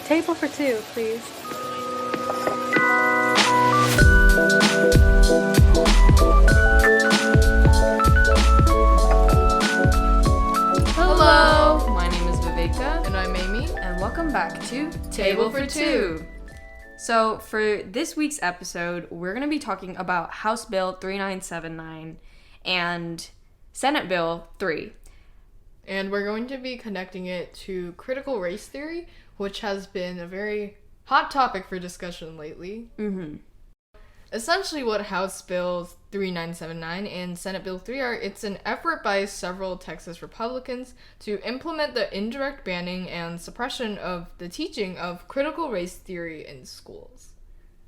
Table for two, please. Hello! My name is Viveka. And I'm Amy. And welcome back to Table for Two. So, for this week's episode, we're going to be talking about House Bill 3979 and Senate Bill 3. And we're going to be connecting it to critical race theory, which has been a very hot topic for discussion lately. Mm-hmm. Essentially what House Bill 3979 and Senate Bill 3 are, it's an effort by several Texas Republicans to implement the indirect banning and suppression of the teaching of critical race theory in schools.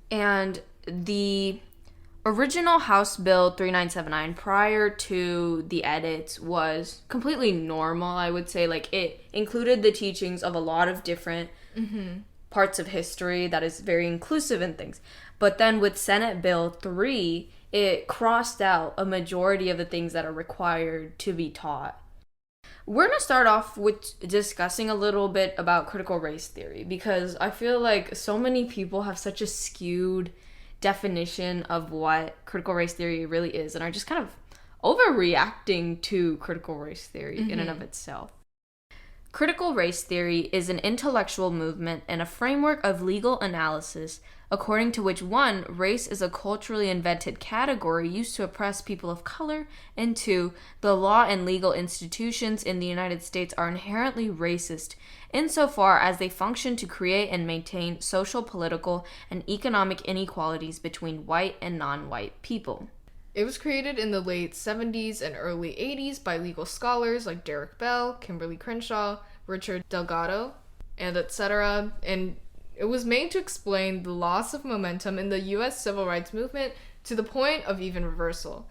And the original House Bill 3979, prior to the edits, was completely normal, I would say. Like, it included the teachings of a lot of different parts of history that is very inclusive and things. But then with Senate Bill 3, it crossed out a majority of the things that are required to be taught. We're going to start off with discussing a little bit about critical race theory, because I feel like so many people have such a skewed definition of what critical race theory really is and are just kind of overreacting to critical race theory in and of itself. Critical race theory is an intellectual movement and a framework of legal analysis according to which, 1, race is a culturally invented category used to oppress people of color, and 2, the law and legal institutions in the United States are inherently racist insofar as they function to create and maintain social, political, and economic inequalities between white and non-white people. It was created in the late 70s and early 80s by legal scholars like Derek Bell, Kimberly Crenshaw, Richard Delgado, and etc. And it was made to explain the loss of momentum in the U.S. civil rights movement to the point of even reversal.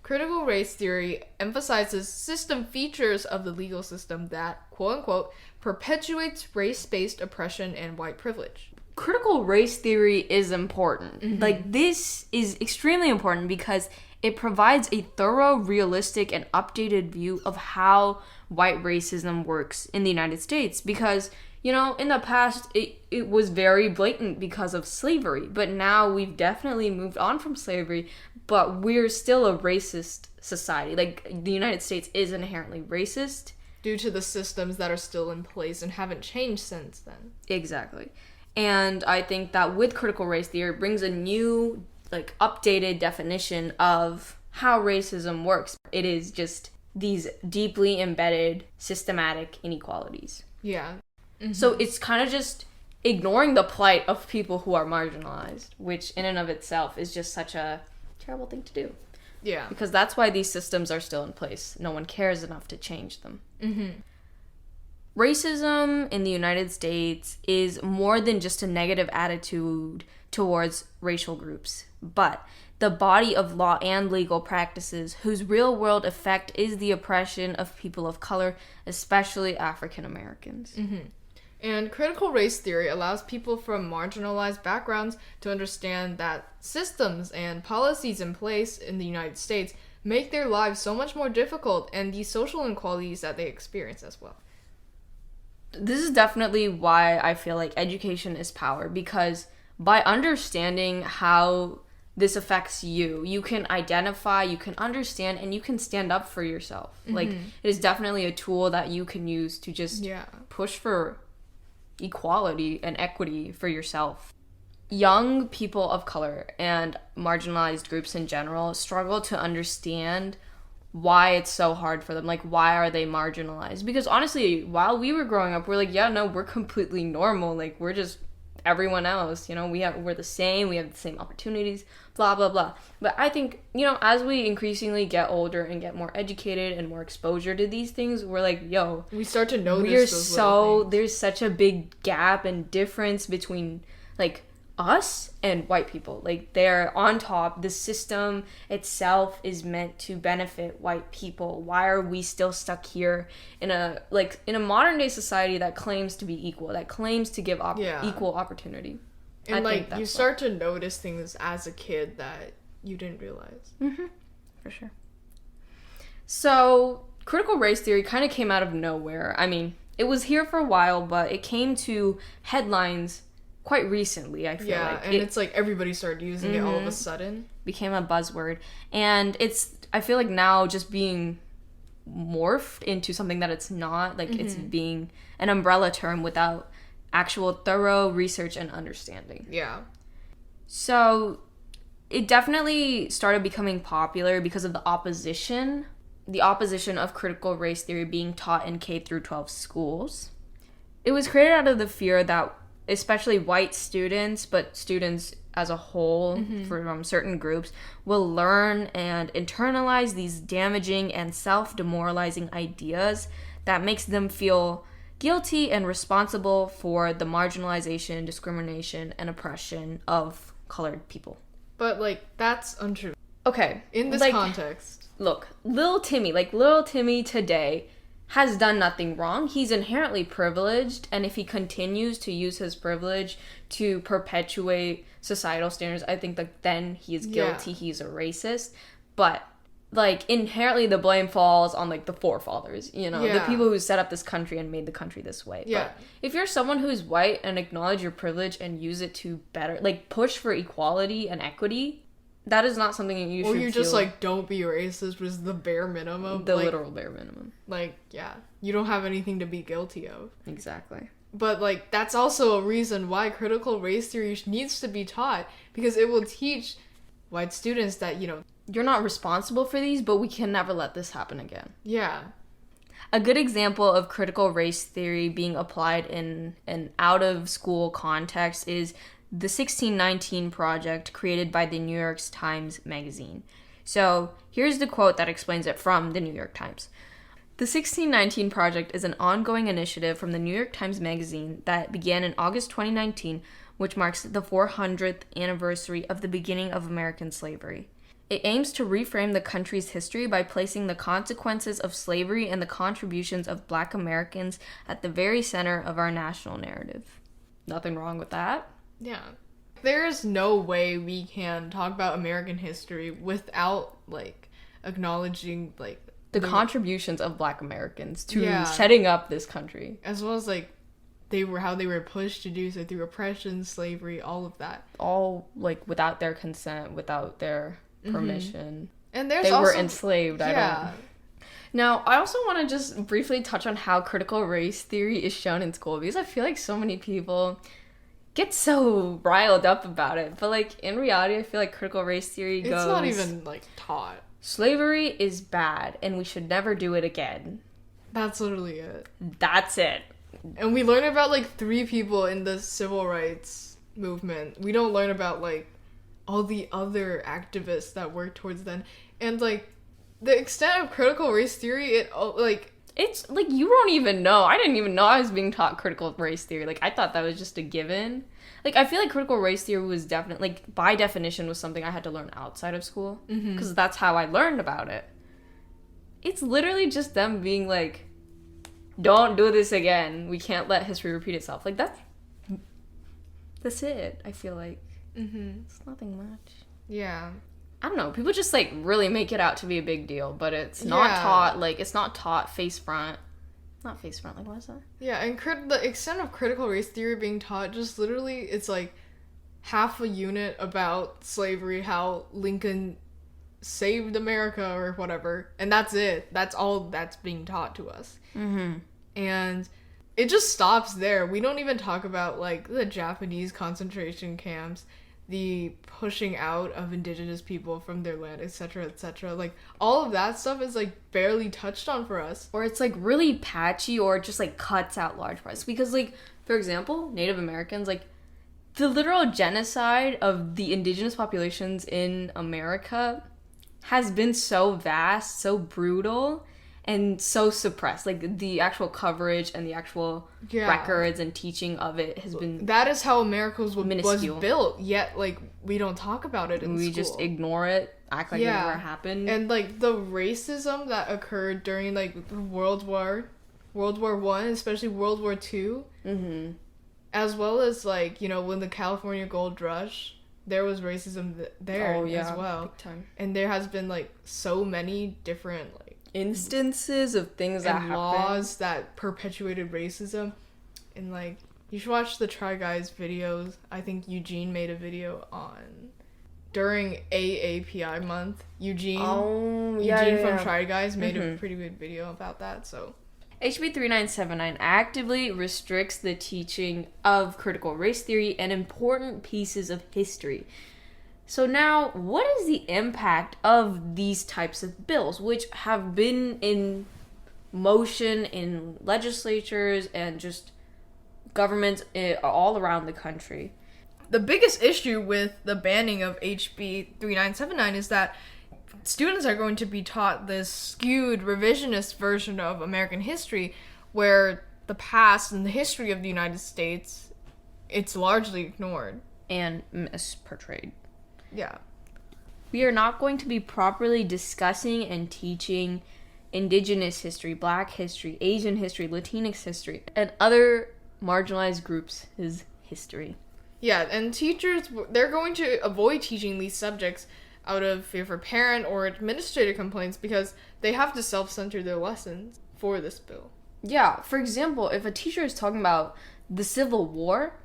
Critical race theory emphasizes system features of the legal system that, quote-unquote, perpetuates race-based oppression and white privilege. Critical race theory is important. Like, this is extremely important because it provides a thorough, realistic, and updated view of how white racism works in the United States. Because, you know, in the past, it was very blatant because of slavery. But now we've definitely moved on from slavery, but we're still a racist society. Like, the United States is inherently racist. Due to the systems that are still in place and haven't changed since then. Exactly. And I think that with critical race theory, it brings a new, like, updated definition of how racism works. It is just these deeply embedded systematic inequalities. Yeah. So it's kind of just ignoring the plight of people who are marginalized, which in and of itself is just such a terrible thing to do. Yeah. Because that's why these systems are still in place. No one cares enough to change them. Racism in the United States is more than just a negative attitude towards racial groups, but the body of law and legal practices whose real-world effect is the oppression of people of color, especially African Americans. And critical race theory allows people from marginalized backgrounds to understand that systems and policies in place in the United States make their lives so much more difficult and the social inequalities that they experience as well. This is definitely why I feel like education is power, because by understanding how this affects you, you can identify, you can understand, and you can stand up for yourself. Like, it is definitely a tool that you can use to just push for equality and equity for yourself. Young people of color and marginalized groups in general struggle to understand why it's so hard for them. Like, why are they marginalized? Because honestly, while we were growing up, we're like, yeah, no, we're completely normal. Like, we're just everyone else, you know, we're the same, we have the same opportunities, blah, blah, blah. But I think, you know, as we increasingly get older and get more educated and more exposure to these things, we're like, yo, we start to notice there's such a big gap and difference between, like, us and white people. Like, they're on top. The system itself is meant to benefit white people. Why are we still stuck here in a modern day society that claims to be equal, that claims to give equal opportunity? And like, you start to notice things as a kid that you didn't realize. For sure. So critical race theory kind of came out of nowhere. I mean, it was here for a while, but it came to headlines quite recently, I feel like. And it's like everybody started using it all of a sudden. Became a buzzword. And it's, I feel like now just being morphed into something that it's not. Like, it's being an umbrella term without actual thorough research and understanding. Yeah. So, it definitely started becoming popular because of the opposition of critical race theory being taught in K through 12 schools. It was created out of the fear that especially white students, but students as a whole from certain groups, will learn and internalize these damaging and self-demoralizing ideas that makes them feel guilty and responsible for the marginalization, discrimination, and oppression of colored people. But, like, that's untrue. Okay. In this context. Look, little Timmy today has done nothing wrong. He's inherently privileged, and if he continues to use his privilege to perpetuate societal standards, I think that then he is guilty, he's a racist. But, like, inherently the blame falls on, like, the forefathers, you know? The people who set up this country and made the country this way. Yeah. But if you're someone who's white and acknowledge your privilege and use it to better, like, push for equality and equity, that is not something you should Or you just, like, don't be racist was the bare minimum. The literal bare minimum. Like, yeah. You don't have anything to be guilty of. Exactly. But, like, that's also a reason why critical race theory needs to be taught. Because it will teach white students that, you know... You're not responsible for these, but we can never let this happen again. Yeah. A good example of critical race theory being applied in an out-of-school context is the 1619 Project created by the New York Times magazine. So here's the quote that explains it from the New York Times. The 1619 Project is an ongoing initiative from the New York Times magazine that began in August 2019, which marks the 400th anniversary of the beginning of American slavery. It aims to reframe the country's history by placing the consequences of slavery and the contributions of Black Americans at the very center of our national narrative. Nothing wrong with that. Yeah. There's no way we can talk about American history without, like, acknowledging, like... The contributions of Black Americans to setting up this country. As well as, like, how they were pushed to do so through oppression, slavery, all of that. All, like, without their consent, without their permission. And there's they also... were enslaved, Now, I also want to just briefly touch on how critical race theory is shown in school, because I feel like so many people get so riled up about it. But, like, in reality, I feel like critical race theory goes... It's not even, like, taught. Slavery is bad, and we should never do it again. That's literally it. That's it. And we learn about, like, 3 people in the civil rights movement. We don't learn about, like, all the other activists that work towards them. And, like, the extent of critical race theory, it's, like, you don't even know. I didn't even know I was being taught critical race theory. Like, I thought that was just a given. Like, I feel like critical race theory was definitely, like, by definition was something I had to learn outside of school. Because that's how I learned about it. It's literally just them being like, don't do this again. We can't let history repeat itself. Like, that's it, I feel like. It's nothing much. Yeah. I don't know. People just, like, really make it out to be a big deal, but it's not taught, like, it's not taught face front. Not face front, like, what is that? Yeah, and the extent of critical race theory being taught, just literally, it's, like, half a unit about slavery, how Lincoln saved America or whatever, and that's it. That's all that's being taught to us. And it just stops there. We don't even talk about, like, the Japanese concentration camps, the pushing out of indigenous people from their land, etc., etc. Like, all of that stuff is, like, barely touched on for us. Or it's, like, really patchy, or it just, like, cuts out large parts. Because, like, for example, Native Americans, like, the literal genocide of the indigenous populations in America has been so vast, so brutal, and so suppressed. Like, the actual coverage and the actual records and teaching of it has been... That is how America was built, yet, like, we don't talk about it in school. We just ignore it, act like it never happened. And, like, the racism that occurred during, like, World War I, especially World War II, as well as, like, you know, when the California Gold Rush, there was racism there as well. Big time. And there has been, like, so many different, like, instances of things that and happen. laws that perpetuated racism. And like, you should watch the Try Guys videos. I think Eugene made a video on during AAPI month. Eugene from Try Guys made a pretty good video about that. So HB 3979 actively restricts the teaching of critical race theory and important pieces of history. So now, what is the impact of these types of bills, which have been in motion in legislatures and just governments all around the country? The biggest issue with the banning of HB 3979 is that students are going to be taught this skewed revisionist version of American history where the past and the history of the United States, it's largely ignored. And misportrayed. Yeah. We are not going to be properly discussing and teaching Indigenous history, Black history, Asian history, Latinx history, and other marginalized groups' history. Yeah, and teachers, they're going to avoid teaching these subjects out of fear for parent or administrator complaints because they have to self-censor their lessons for this bill. Yeah, for example, if a teacher is talking about the Civil War,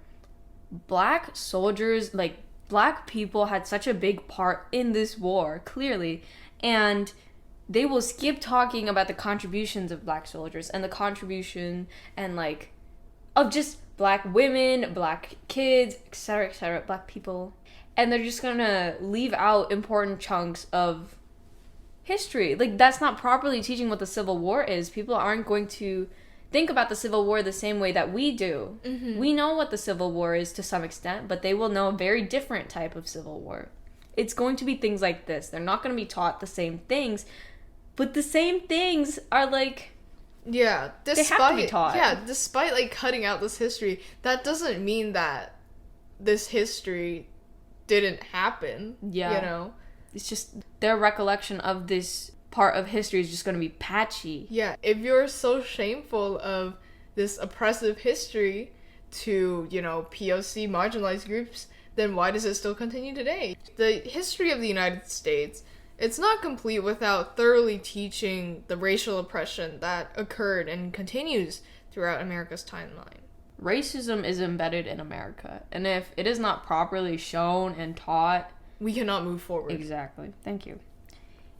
Black soldiers, like, Black people had such a big part in this war, clearly, and they will skip talking about the contributions of Black soldiers and the contribution and, like, of just Black women, Black kids, etc., Black people. And they're just gonna leave out important chunks of history. Like, that's not properly teaching what the Civil War is. People aren't going to think about the Civil War the same way that we do. Mm-hmm. We know what the Civil War is to some extent, but they will know a very different type of Civil War. It's going to be things like this. They're not going to be taught the same things, but the same things are like... Yeah, they have to be taught. Yeah, despite, like, cutting out this history, that doesn't mean that this history didn't happen. Yeah. You know? It's just their recollection of this part of history is just going to be patchy. Yeah, if you're so shameful of this oppressive history to, you know, POC marginalized groups, then why does it still continue today? The history of the United States, it's not complete without thoroughly teaching the racial oppression that occurred and continues throughout America's timeline. Racism is embedded in America, and if it is not properly shown and taught, we cannot move forward. Exactly. Thank you.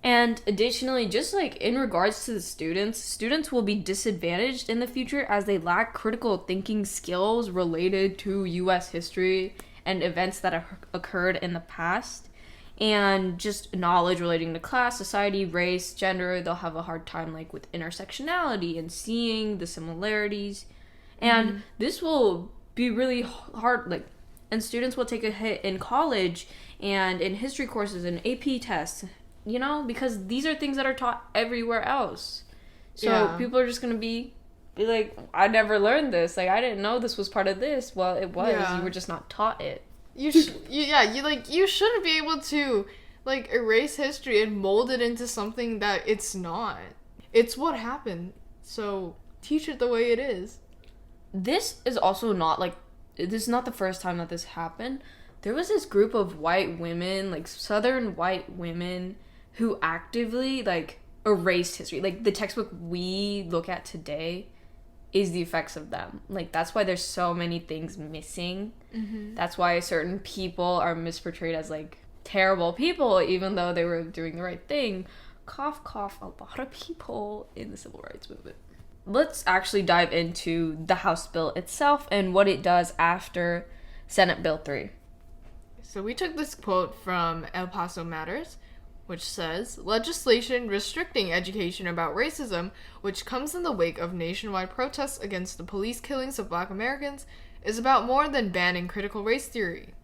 And additionally, just like in regards to the students will be disadvantaged in the future as they lack critical thinking skills related to U.S. history and events that occurred in the past, and just knowledge relating to class, society, race, gender. They'll have a hard time like with intersectionality and seeing the similarities, and this will be really hard. Like, and students will take a hit in college and in history courses and AP tests. You know, because these are things that are taught everywhere else. So people are just going to be like, I never learned this. Like, I didn't know this was part of this. Well, it was. Yeah. You were just not taught it. You shouldn't be able to, like, erase history and mold it into something that it's not. It's what happened. So teach it the way it is. This is also not, like, this is not the first time that this happened. There was this group of white women, like, Southern white women, who actively, like, erased history. Like, the textbook we look at today is the effects of them. Like, that's why there's so many things missing. Mm-hmm. That's why certain people are misportrayed as, like, terrible people, even though they were doing the right thing. Cough, cough, a lot of people in the civil rights movement. Let's actually dive into the House bill itself and what it does after Senate Bill 3. So we took this quote from El Paso Matters, which says, legislation restricting education about racism, which comes in the wake of nationwide protests against the police killings of Black Americans, is about more than banning critical race theory.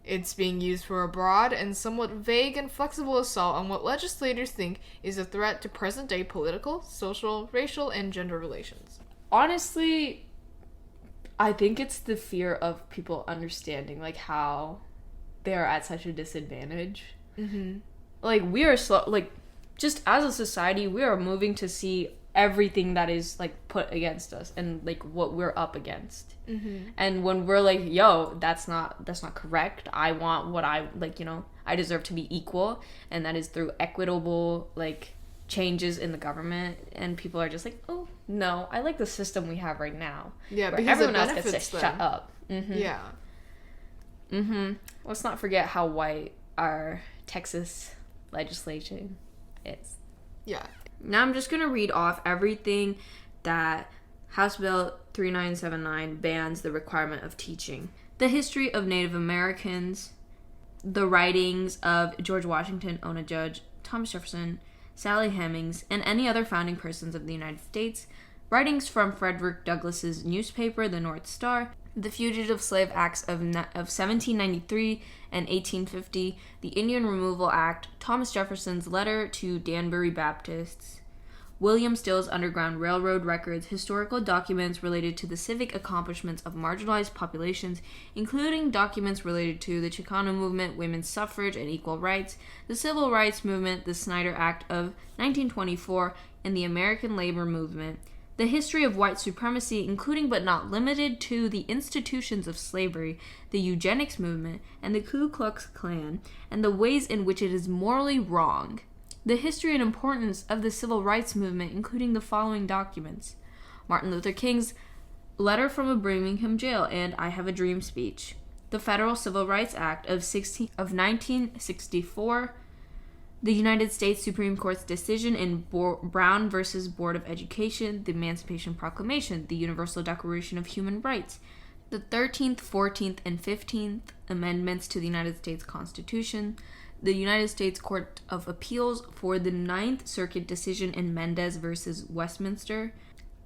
It's being used for a broad and somewhat vague and flexible assault on what legislators think is a threat to present-day political, social, racial, and gender relations. Honestly, I think it's the fear of people understanding, like, how they are at such a disadvantage. Mm-hmm. Like, we are just as a society, we are moving to see everything that is, like, put against us and, like, what we're up against. Mm-hmm. And when we're like, yo, that's not correct. I want what I, like, you know, I deserve to be equal. And that is through equitable, like, changes in the government, and people are just like, oh, no, I like the system we have right now. Yeah, where because everyone it else gets to benefits them. shut up. Yeah. Let's not forget how white our Texas legislation is. Yeah. Now I'm just going to read off everything that House Bill 3979 bans the requirement of teaching. The history of Native Americans, the writings of George Washington, Ona Judge, Thomas Jefferson, Sally Hemings, and any other founding persons of the United States, writings from Frederick Douglass's newspaper, The North Star, the Fugitive Slave Acts of 1793 and 1850, the Indian Removal Act, Thomas Jefferson's letter to Danbury Baptists, William Still's Underground Railroad records, historical documents related to the civic accomplishments of marginalized populations, including documents related to the Chicano movement, women's suffrage and equal rights, the Civil Rights Movement, the Snyder Act of 1924, and the American Labor Movement, the history of white supremacy, including but not limited to the institutions of slavery, the eugenics movement, and the Ku Klux Klan, and the ways in which it is morally wrong. The history and importance of the civil rights movement, including the following documents: Martin Luther King's letter from a Birmingham jail and I Have a Dream speech, the Federal Civil Rights Act of 1964, the United States Supreme Court's decision in Brown versus Board of Education, the Emancipation Proclamation, the Universal Declaration of Human Rights, the 13th, 14th, and 15th Amendments to the United States Constitution, the United States Court of Appeals for the Ninth Circuit decision in Mendez versus Westminster,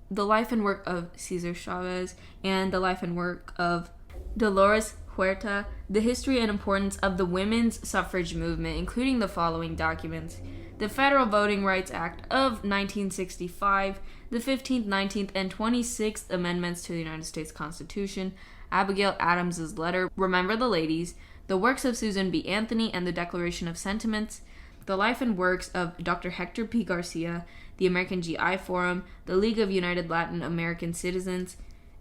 the life and work of Cesar Chavez, and the life and work of Dolores Huerta, the history and importance of the women's suffrage movement, including the following documents: the Federal Voting Rights Act of 1965, the 15th, 19th, and 26th Amendments to the United States Constitution, Abigail Adams's letter, Remember the Ladies, the works of Susan B. Anthony and the Declaration of Sentiments, the life and works of Dr. Hector P. Garcia, the American GI Forum, the League of United Latin American Citizens,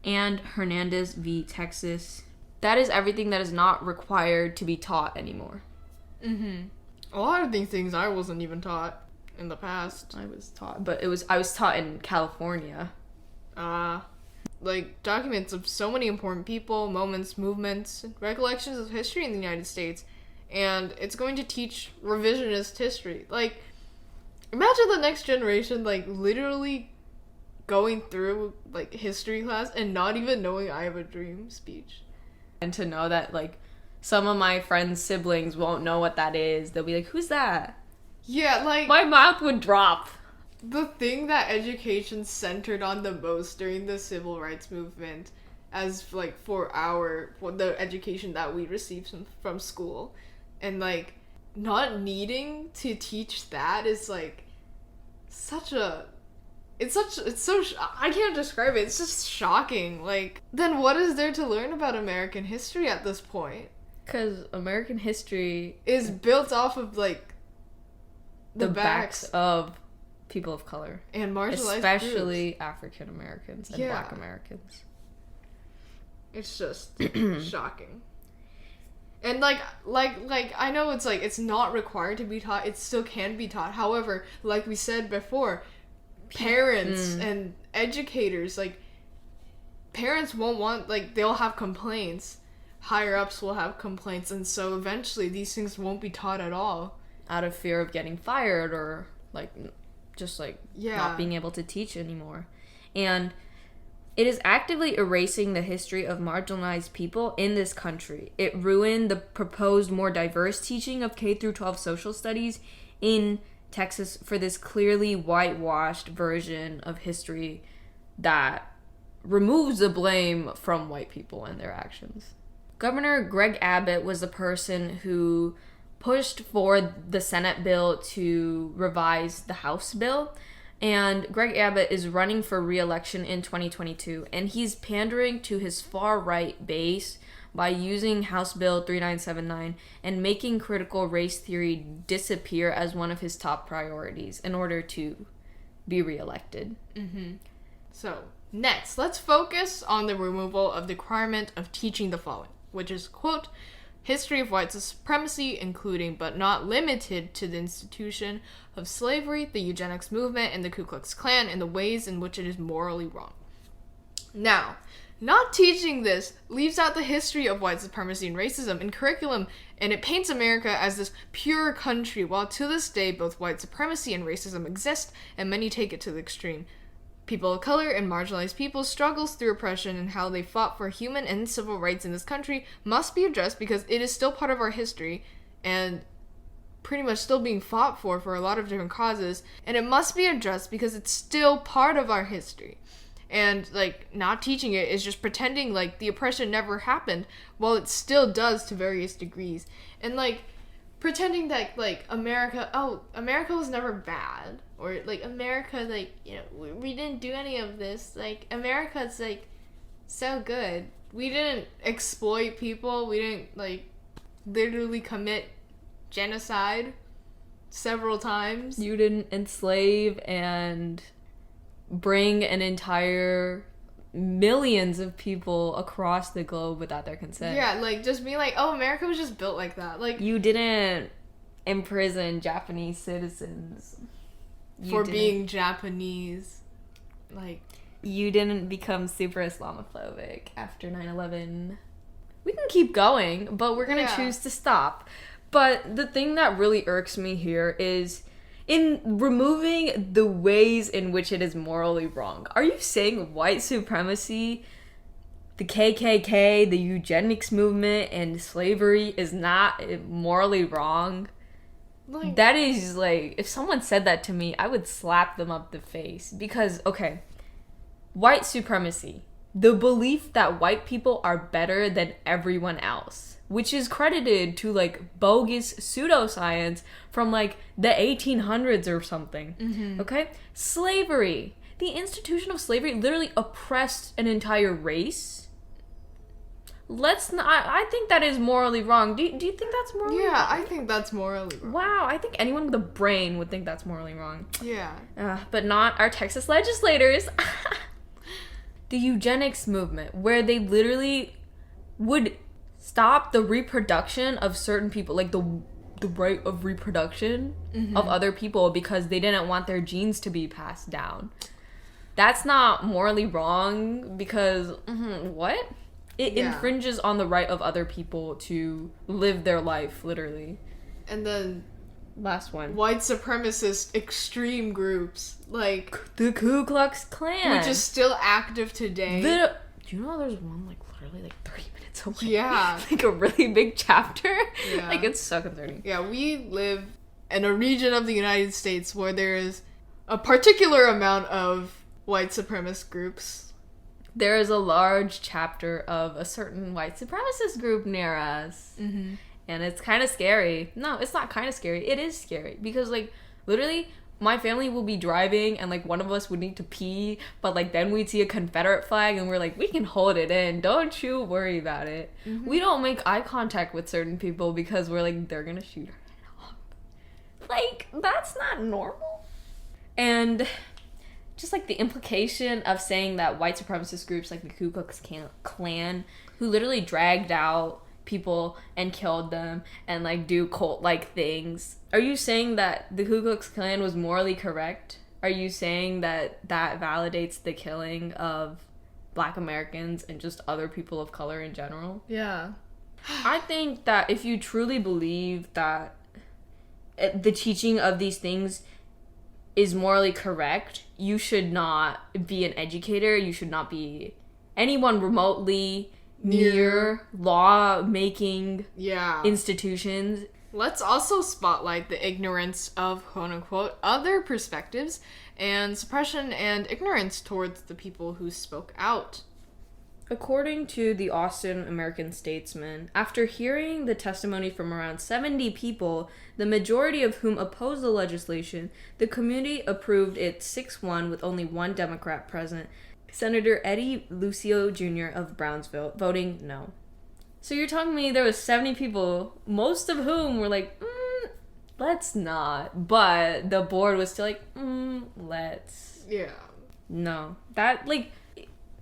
and Hernandez v. Texas. That is everything that is not required to be taught anymore. A lot of these things I wasn't even taught in the past. I was taught, but I was taught in California. Like, documents of so many important people, moments, movements, recollections of history in the United States. And it's going to teach revisionist history. Like, imagine the next generation, like, literally going through, like, history class and not even knowing I Have a Dream speech. And to know that, like, some of my friends' siblings won't know what that is. They'll be like, who's that? Yeah, like... My mouth would drop. The thing that education centered on the most during the civil rights movement, as, like, for the education that we received from school, and, like, not needing to teach that is, like, I can't describe it. It's just shocking. Like, then what is there to learn about American history at this point? Because American history is built off of, like, the backs of people of color. And marginalized especially groups. African Americans and Black Americans. It's just shocking. And, like, I know it's, like, it's not required to be taught. It still can be taught. However, like we said before, parents and educators, like, parents won't want, like, they'll have complaints. Higher-ups will have complaints. And so, eventually, these things won't be taught at all. Out of fear of getting fired or, like, just, like, not being able to teach anymore. And it is actively erasing the history of marginalized people in this country. It ruined the proposed more diverse teaching of K-12 social studies in Texas for this clearly whitewashed version of history that removes the blame from white people and their actions. Governor Greg Abbott was the person who pushed for the Senate bill to revise the House bill. And Greg Abbott is running for re-election in 2022, and he's pandering to his far-right base by using House Bill 3979 and making critical race theory disappear as one of his top priorities in order to be re-elected. So, next, let's focus on the removal of the requirement of teaching the following, which is, quote, history of white supremacy, including but not limited to the institution of slavery, the eugenics movement, and the Ku Klux Klan, and the ways in which it is morally wrong. Now, not teaching this leaves out the history of white supremacy and racism in curriculum, and it paints America as this pure country, while to this day both white supremacy and racism exist, and many take it to the extreme. People of color and marginalized people struggles through oppression, and how they fought for human and civil rights in this country must be addressed because it is still part of our history and pretty much still being fought for a lot of different causes, and it must be addressed because it's still part of our history. And, like, not teaching it is just pretending like the oppression never happened, while it still does to various degrees. And, like, pretending that, like, America was never bad. Or, like, America, like, you know, we didn't do any of this. Like, America's, like, so good. We didn't exploit people. We didn't, like, literally commit genocide several times. You didn't enslave and bring an entire millions of people across the globe without their consent. Yeah, like, just being like, oh, America was just built like that. Like, you didn't imprison Japanese citizens for being Japanese. Like, you didn't become super Islamophobic after 9/11. We can keep going, but we're gonna choose to stop. But the thing that really irks me here is in removing the ways in which it is morally wrong. Are you saying white supremacy, the KKK, the eugenics movement, and slavery is not morally wrong? Like, that is, like, if someone said that to me, I would slap them up the face. Because, okay, white supremacy, the belief that white people are better than everyone else, which is credited to, like, bogus pseudoscience from, like, the 1800s or something. Mm-hmm. Okay? Slavery. The institution of slavery literally oppressed an entire race. Let's not... I think that is morally wrong. Do you think that's morally wrong? Yeah, I think that's morally wrong. Wow, I think anyone with a brain would think that's morally wrong. Yeah. But not our Texas legislators. The eugenics movement, where they literally would stop the reproduction of certain people, like the right of reproduction of other people because they didn't want their genes to be passed down. That's not morally wrong because, what? It infringes on the right of other people to live their life, literally. And then last one. White supremacist extreme groups, like the Ku Klux Klan, which is still active today. Do you know there's one, like, literally, like, 30 minutes away? Yeah. Like, a really big chapter? Yeah. Like, it's so concerning. Yeah, we live in a region of the United States where there is a particular amount of white supremacist groups. There is a large chapter of a certain white supremacist group near us. Mm-hmm. And it's kind of scary. No, it's not kind of scary. It is scary. Because, like, literally, my family will be driving and, like, one of us would need to pee. But, like, then we'd see a Confederate flag and we're like, we can hold it in. Don't you worry about it. Mm-hmm. We don't make eye contact with certain people because we're like, they're gonna shoot our head off. Like, that's not normal. And just, like, the implication of saying that white supremacist groups like the Ku Klux Klan, who literally dragged out people and killed them and, like, do cult-like things. Are you saying that the Ku Klux Klan was morally correct? Are you saying that that validates the killing of Black Americans and just other people of color in general? Yeah. I think that if you truly believe that the teaching of these things is morally correct, you should not be an educator. You should not be anyone remotely near law-making institutions. Let's also spotlight the ignorance of, quote-unquote, other perspectives and suppression and ignorance towards the people who spoke out. According to the Austin American-Statesman, after hearing the testimony from around 70 people, the majority of whom opposed the legislation, the community approved it 6-1 with only one Democrat present, Senator Eddie Lucio Jr. of Brownsville, voting no. So you're telling me there was 70 people, most of whom were like, let's not. But the board was still like, let's. Yeah. No. That, like,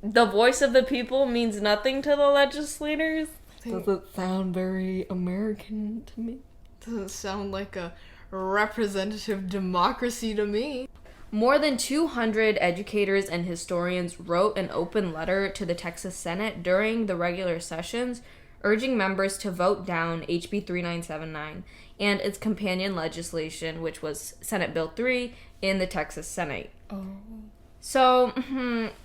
the voice of the people means nothing to the legislators? Doesn't sound very American to me. Doesn't sound like a representative democracy to me. More than 200 educators and historians wrote an open letter to the Texas Senate during the regular sessions, urging members to vote down HB 3979 and its companion legislation, which was Senate Bill 3 in the Texas Senate. Oh. So,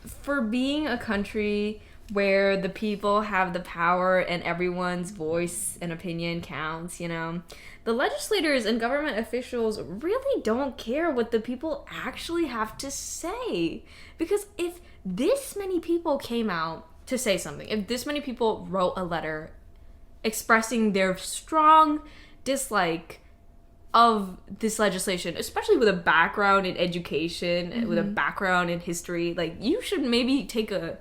for being a country where the people have the power and everyone's voice and opinion counts, the legislators and government officials really don't care what the people actually have to say. Because if this many people came out to say something, if this many people wrote a letter expressing their strong dislike of this legislation, especially with a background in education, with a background in history, like, you should maybe take a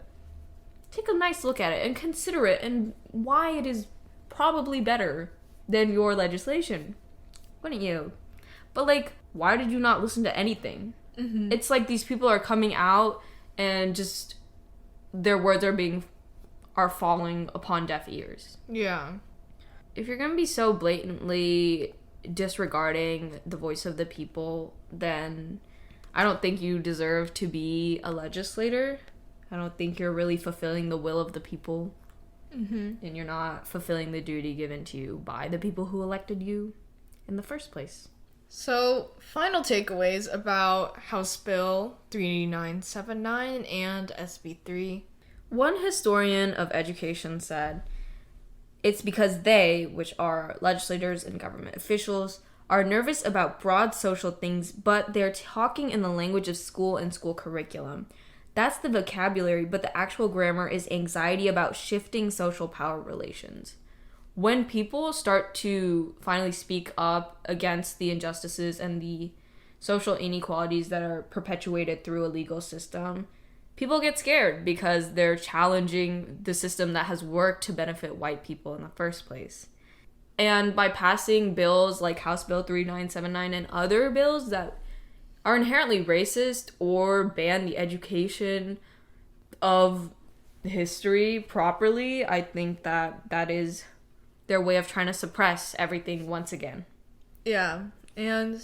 nice look at it and consider it and why it is probably better than your legislation, wouldn't you? But, like, why did you not listen to anything? It's like these people are coming out and just their words are falling upon deaf ears. Yeah. If you're gonna be so blatantly disregarding the voice of the people, then I don't think you deserve to be a legislator. I don't think you're really fulfilling the will of the people. And you're not fulfilling the duty given to you by the people who elected you in the first place. So, final takeaways about House Bill 3979 and SB 3. One historian of education said, "It's because they, which are legislators and government officials, are nervous about broad social things, but they're talking in the language of school and school curriculum. That's the vocabulary, but the actual grammar is anxiety about shifting social power relations." When people start to finally speak up against the injustices and the social inequalities that are perpetuated through a legal system, people get scared because they're challenging the system that has worked to benefit white people in the first place. And by passing bills like House Bill 3979 and other bills that are inherently racist or ban the education of history properly, I think that is their way of trying to suppress everything once again. Yeah, and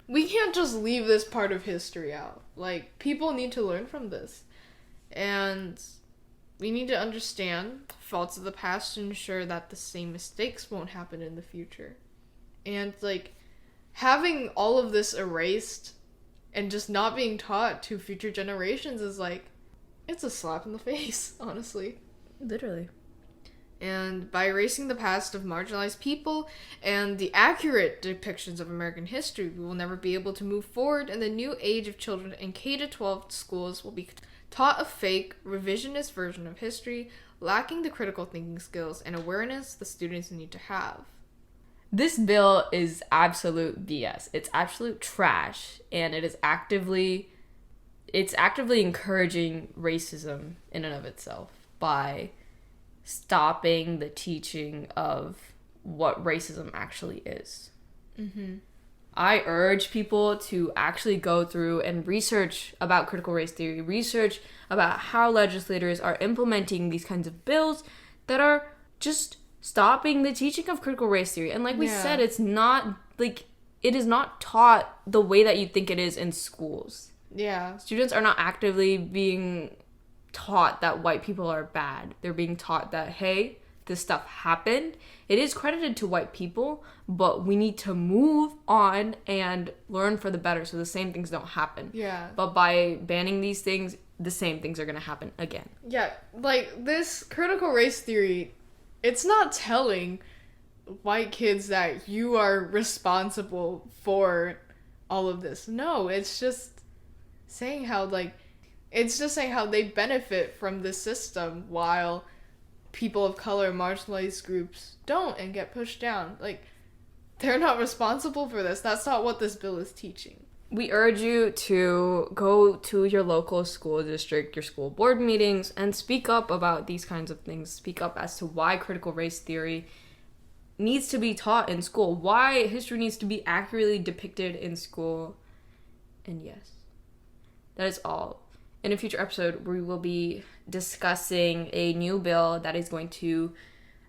we can't just leave this part of history out. Like, people need to learn from this. And we need to understand the faults of the past to ensure that the same mistakes won't happen in the future. And, like, having all of this erased and just not being taught to future generations is, like, it's a slap in the face, honestly. Literally. And by erasing the past of marginalized people and the accurate depictions of American history, we will never be able to move forward, and the new age of children in K-12 schools will be taught a fake, revisionist version of history, lacking the critical thinking skills and awareness the students need to have. This bill is absolute BS. It's absolute trash, and it's actively encouraging racism in and of itself by stopping the teaching of what racism actually is. I urge people to actually go through and research about critical race theory, research about how legislators are implementing these kinds of bills that are just stopping the teaching of critical race theory. And like we said, it is not taught the way that you think it is in schools. Yeah. Students are not actively being taught that white people are bad. They're being taught that, hey, this stuff happened. It is credited to white people, but we need to move on and learn for the better so the same things don't happen. Yeah. But by banning these things, the same things are going to happen again. Yeah, like, this critical race theory, it's not telling white kids that you are responsible for all of this. No, it's just saying how, they benefit from this system while people of color, marginalized groups don't and get pushed down. Like, they're not responsible for this. That's not what this bill is teaching. We urge you to go to your local school district, your school board meetings, and speak up about these kinds of things. Speak up as to why critical race theory needs to be taught in school, why history needs to be accurately depicted in school. And yes, that is all. In a future episode, we will be discussing a new bill that is going to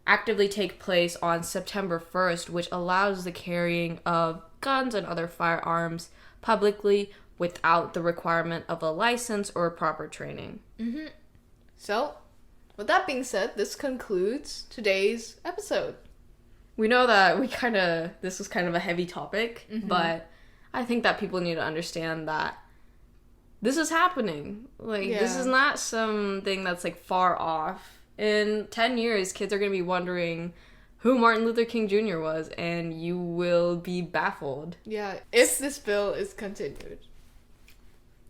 actively take place on September 1st, which allows the carrying of guns and other firearms publicly without the requirement of a license or proper training. So, with that being said, this concludes today's episode. We know that this was kind of a heavy topic, but I think that people need to understand that this is happening. This is not something that's, far off. In 10 years, kids are going to be wondering who Martin Luther King Jr. was, and you will be baffled. Yeah, if this bill is continued.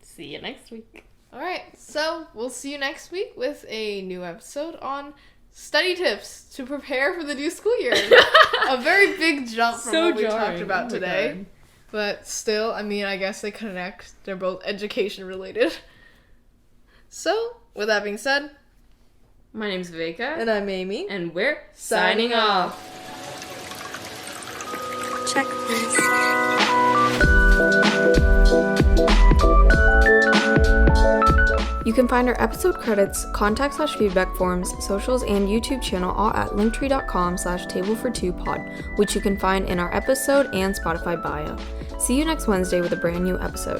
See you next week. Alright, so we'll see you next week with a new episode on study tips to prepare for the new school year. A very big jump from what we talked about today. But still, I guess they connect. They're both education related. So, with that being said, my name's Viveka. And I'm Amy. And we're signing off. Check this. You can find our episode credits, contact/feedback forms, socials, and YouTube channel all at linktree.com/table-for-two-pod, which you can find in our episode and Spotify bio. See you next Wednesday with a brand new episode.